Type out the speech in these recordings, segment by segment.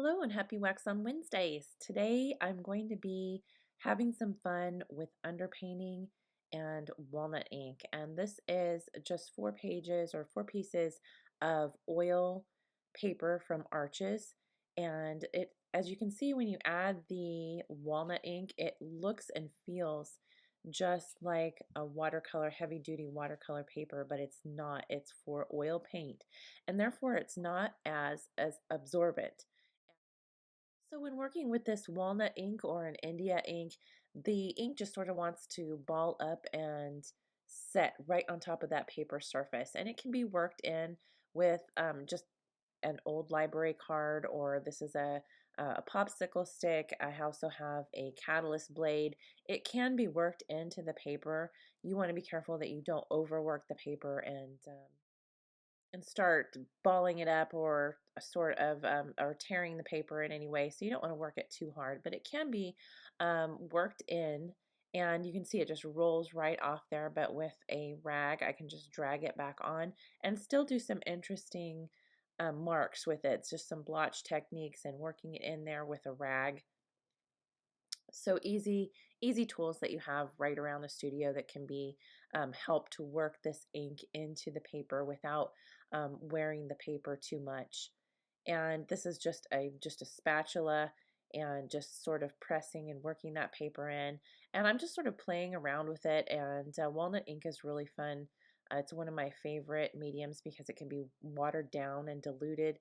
Hello and happy Wax on Wednesdays. Today I'm going to be having some fun with underpainting and walnut ink. And this is just 4 pages or 4 pieces of oil paper from Arches. And as you can see, when you add the walnut ink, it looks and feels just like a watercolor, heavy duty watercolor paper, but it's not. It's for oil paint. And therefore it's not as absorbent. So when working with this walnut ink or an India ink, the ink just sort of wants to ball up and set right on top of that paper surface. And it can be worked in with just an old library card, or this is a popsicle stick. I also have a catalyst blade. It can be worked into the paper. You want to be careful that you don't overwork the paper and start balling it up or or tearing the paper in any way. So you don't want to work it too hard, but it can be worked in, and you can see it just rolls right off there. But with a rag, I can just drag it back on and still do some interesting marks with it. It's just some blotch techniques and working it in there with a rag. So easy tools that you have right around the studio that can be help to work this ink into the paper without wearing the paper too much. And this is just a spatula and just sort of pressing and working that paper in. And I'm just sort of playing around with it. And walnut ink is really fun. It's one of my favorite mediums because it can be watered down and diluted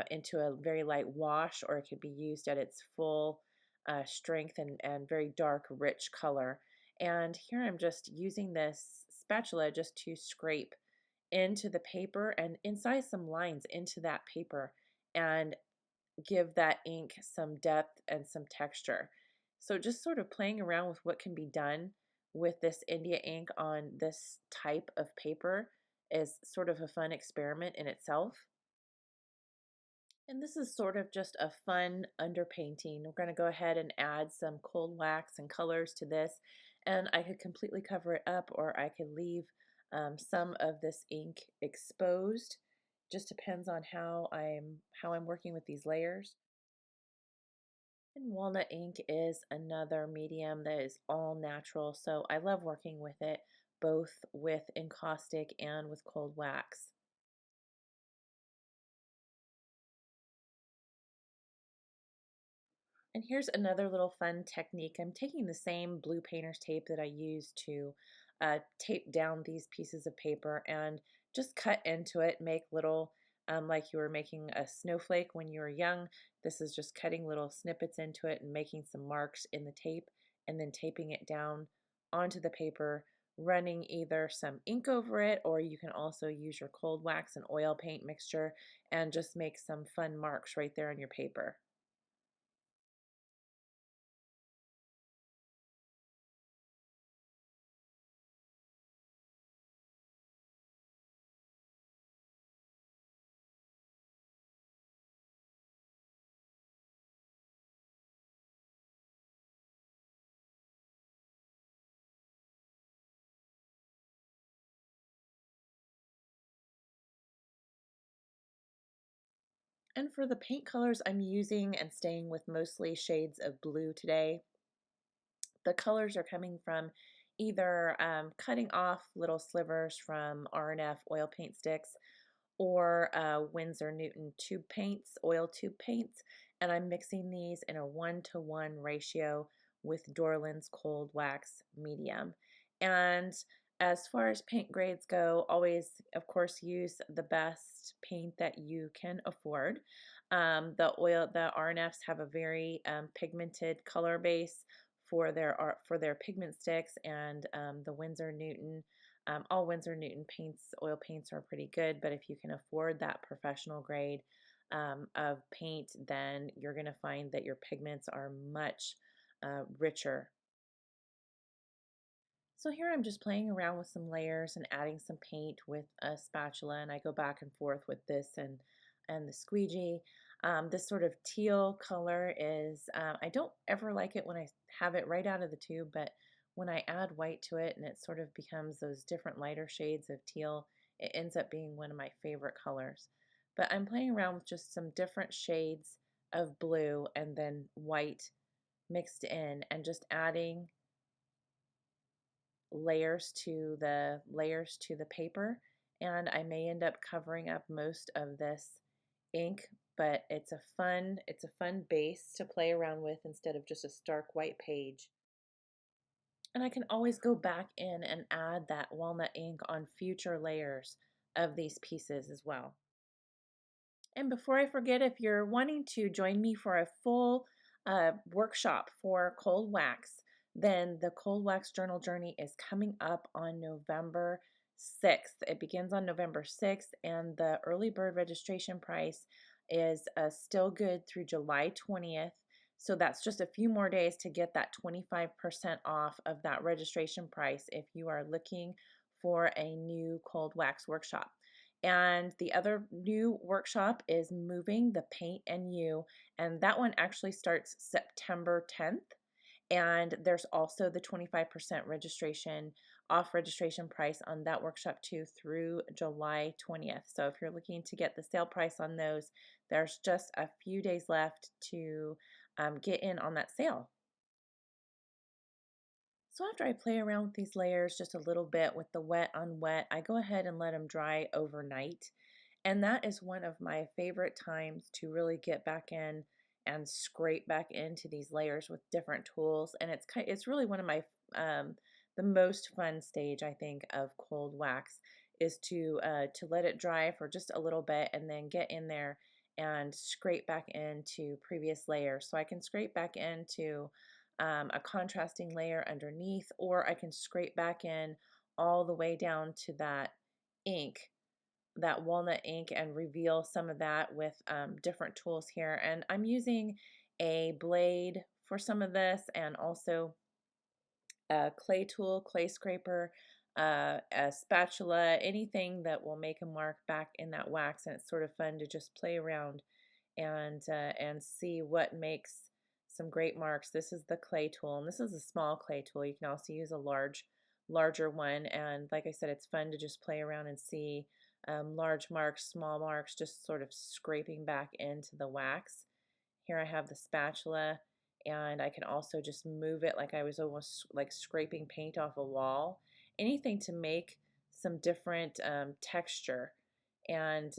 into a very light wash, or it can be used at its full strength and very dark, rich color. And here I'm just using this spatula just to scrape into the paper and incise some lines into that paper and give that ink some depth and some texture. So just sort of playing around with what can be done with this India ink on this type of paper is sort of a fun experiment in itself. And this is sort of just a fun underpainting. We're going to go ahead and add some cold wax and colors to this, and I could completely cover it up, or I could leave some of this ink exposed. Just depends on how I'm working with these layers. And walnut ink is another medium that is all natural, so I love working with it both with encaustic and with cold wax. And here's another little fun technique. I'm taking the same blue painter's tape that I use to tape down these pieces of paper and just cut into it, make little, like you were making a snowflake when you were young. This is just cutting little snippets into it and making some marks in the tape and then taping it down onto the paper, running either some ink over it, or you can also use your cold wax and oil paint mixture and just make some fun marks right there on your paper. And for the paint colors, I'm using and staying with mostly shades of blue today. The colors are coming from either cutting off little slivers from R&F oil paint sticks or Winsor Newton tube paints, oil tube paints, and I'm mixing these in a 1-to-1 ratio with Dorland's Cold Wax Medium. And as far as paint grades go, always, of course, use the best paint that you can afford. The R&Fs have a very pigmented color base for their pigment sticks, and the Winsor Newton. All Winsor Newton paints, oil paints are pretty good, but if you can afford that professional grade of paint, then you're going to find that your pigments are much richer. So here I'm just playing around with some layers and adding some paint with a spatula, and I go back and forth with this and the squeegee. This sort of teal color is, I don't ever like it when I have it right out of the tube, but when I add white to it and it sort of becomes those different lighter shades of teal, it ends up being one of my favorite colors. But I'm playing around with just some different shades of blue and then white mixed in, and just adding layers to the paper. And I may end up covering up most of this ink, but it's a fun base to play around with instead of just a stark white page. And I can always go back in and add that walnut ink on future layers of these pieces as well. And before I forget, if you're wanting to join me for a full workshop for cold wax, then the cold wax journal journey is coming up on November 6th. It begins on November 6th, and the early bird registration price is still good through July 20th. So that's just a few more days to get that 25% off of that registration price if you are looking for a new cold wax workshop. And the other new workshop is Moving the Paint and You, and that one actually starts September 10th. And there's also the 25% registration price on that workshop too through July 20th. So if you're looking to get the sale price on those, there's just a few days left to get in on that sale. So after I play around with these layers just a little bit with the wet on wet, I go ahead and let them dry overnight. And that is one of my favorite times to really get back in and scrape back into these layers with different tools. And it's really one of my the most fun stage, I think, of cold wax is to let it dry for just a little bit and then get in there and scrape back into previous layers. So I can scrape back into a contrasting layer underneath, or I can scrape back in all the way down to that ink, that walnut ink, and reveal some of that with different tools here. And I'm using a blade for some of this, and also a clay tool, clay scraper, a spatula, anything that will make a mark back in that wax. And it's sort of fun to just play around and see what makes some great marks. This is the clay tool, and this is a small clay tool. You can also use a larger one, and like I said, it's fun to just play around and see large marks, small marks, just sort of scraping back into the wax. Here I have the spatula, and I can also just move it like I was almost like scraping paint off a wall. Anything to make some different texture and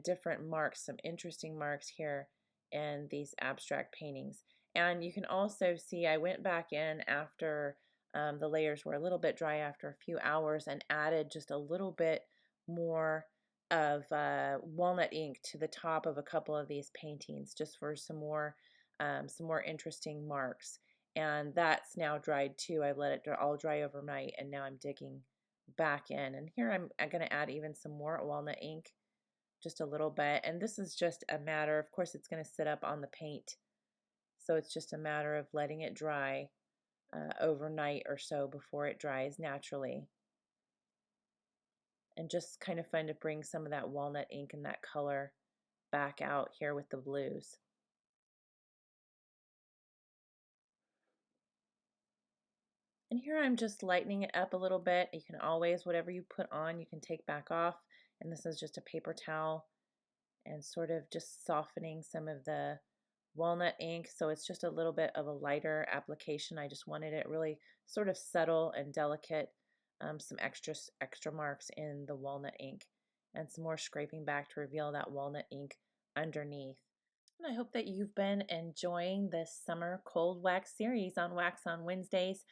different marks, some interesting marks here in these abstract paintings. And you can also see I went back in after the layers were a little bit dry after a few hours and added just a little bit more of walnut ink to the top of a couple of these paintings just for some more interesting marks. And that's now dried too. I let it all dry overnight, and now I'm digging back in. And here I'm going to add even some more walnut ink, just a little bit. And this is just a matter, of course, it's going to sit up on the paint. So it's just a matter of letting it dry overnight or so before it dries naturally. And just kind of fun to bring some of that walnut ink and that color back out here with the blues. And here I'm just lightening it up a little bit. You can always, whatever you put on, you can take back off. And this is just a paper towel, and sort of just softening some of the walnut ink. So it's just a little bit of a lighter application. I just wanted it really sort of subtle and delicate. Some extra marks in the walnut ink, and some more scraping back to reveal that walnut ink underneath. And I hope that you've been enjoying this summer cold wax series on Wax on Wednesdays.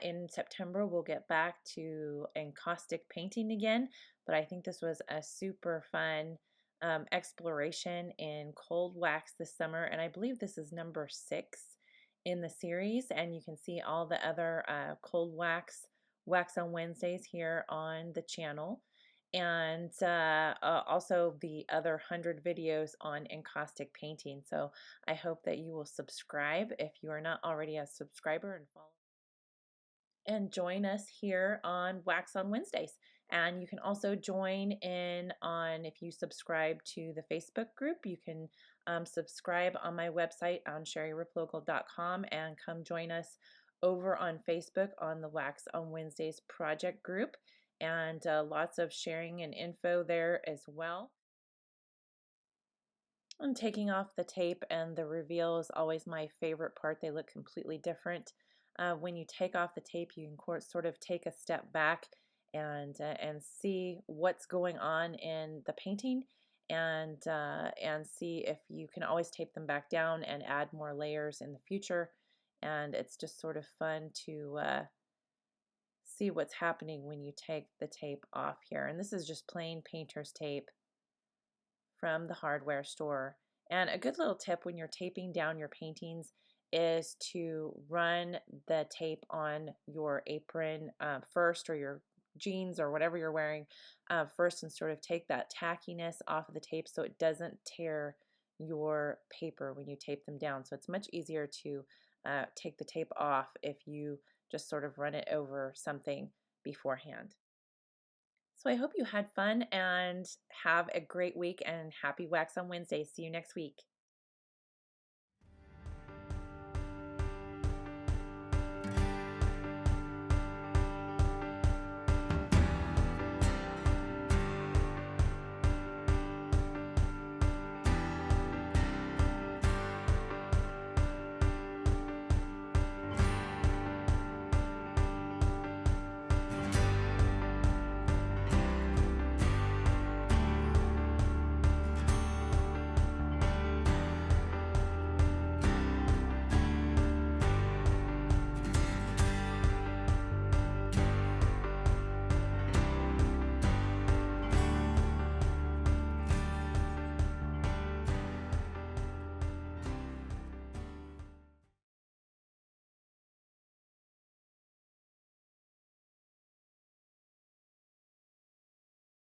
In September, we'll get back to encaustic painting again, but I think this was a super fun exploration in cold wax this summer, and I believe this is number 6 in the series, and you can see all the other cold wax on Wednesdays here on the channel, and also the other 100 videos on encaustic painting. So I hope that you will subscribe if you are not already a subscriber, and follow and join us here on Wax on Wednesdays. And you can also join in on, if you subscribe to the Facebook group, you can subscribe on my website on ShariReplogle.com and come join us over on Facebook on the Wax on Wednesdays project group. And lots of sharing and info there as well. I'm taking off the tape, and the reveal is always my favorite part. They look completely different. When you take off the tape, you can sort of take a step back and see what's going on in the painting, and see if you can always tape them back down and add more layers in the future. And it's just sort of fun to see what's happening when you take the tape off here. And this is just plain painter's tape from the hardware store. And a good little tip when you're taping down your paintings is to run the tape on your apron first, or your jeans or whatever you're wearing first, and sort of take that tackiness off of the tape so it doesn't tear your paper when you tape them down. So it's much easier to take the tape off if you just sort of run it over something beforehand. So I hope you had fun and have a great week, and happy Wax on Wednesday. See you next week.